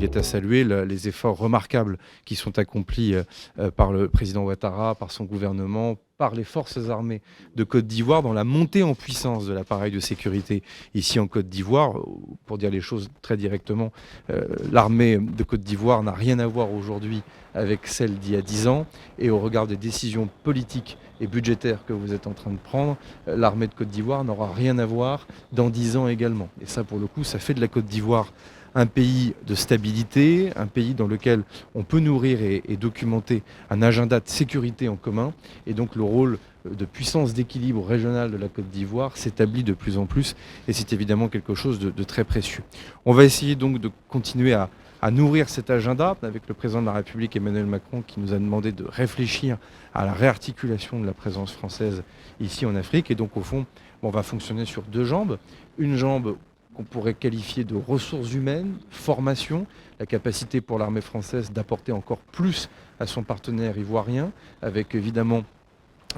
est à saluer les efforts remarquables qui sont accomplis par le président Ouattara, par son gouvernement, par les forces armées de Côte d'Ivoire dans la montée en puissance de l'appareil de sécurité ici en Côte d'Ivoire. Pour dire les choses très directement, l'armée de Côte d'Ivoire n'a rien à voir aujourd'hui avec celle d'il y a 10 ans. Et au regard des décisions politiques et budgétaires que vous êtes en train de prendre, l'armée de Côte d'Ivoire n'aura rien à voir dans 10 ans également. Et ça, pour le coup, ça fait de la Côte d'Ivoire un pays de stabilité, un pays dans lequel on peut nourrir et documenter un agenda de sécurité en commun. Et donc le rôle de puissance d'équilibre régional de la Côte d'Ivoire s'établit de plus en plus. Et c'est évidemment quelque chose de très précieux. On va essayer donc de continuer à nourrir cet agenda avec le président de la République Emmanuel Macron qui nous a demandé de réfléchir à la réarticulation de la présence française ici en Afrique. Et donc au fond, on va fonctionner sur deux jambes. Une jambe qu'on pourrait qualifier de ressources humaines, formation, la capacité pour l'armée française d'apporter encore plus à son partenaire ivoirien, avec évidemment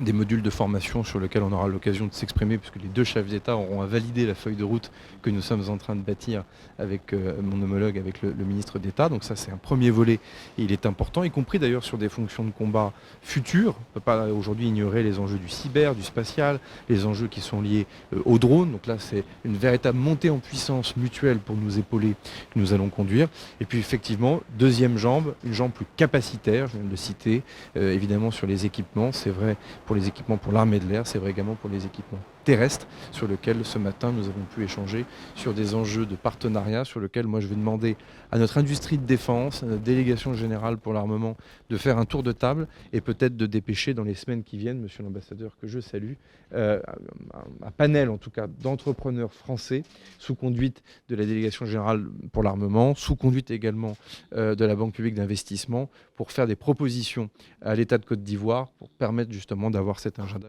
des modules de formation sur lesquels on aura l'occasion de s'exprimer puisque les deux chefs d'État auront à valider la feuille de route que nous sommes en train de bâtir avec mon homologue, avec le ministre d'État. Donc ça, c'est un premier volet et il est important, y compris d'ailleurs sur des fonctions de combat futures. On ne peut pas aujourd'hui ignorer les enjeux du cyber, du spatial, les enjeux qui sont liés aux drones. Donc là, c'est une véritable montée en puissance mutuelle pour nous épauler que nous allons conduire. Et puis effectivement, deuxième jambe, une jambe plus capacitaire, je viens de le citer, évidemment sur les équipements, c'est vrai pour les équipements pour l'armée de l'air, c'est vrai également pour les équipements terrestres sur lesquels ce matin nous avons pu échanger sur des enjeux de partenariat sur lesquels moi je vais demander à notre industrie de défense, à notre délégation générale pour l'armement de faire un tour de table et peut-être de dépêcher dans les semaines qui viennent, monsieur l'ambassadeur que je salue, un panel en tout cas d'entrepreneurs français sous conduite de la délégation générale pour l'armement, sous conduite également de la Banque publique d'investissement pour faire des propositions à l'État de Côte d'Ivoire pour permettre justement d'avoir cet agenda.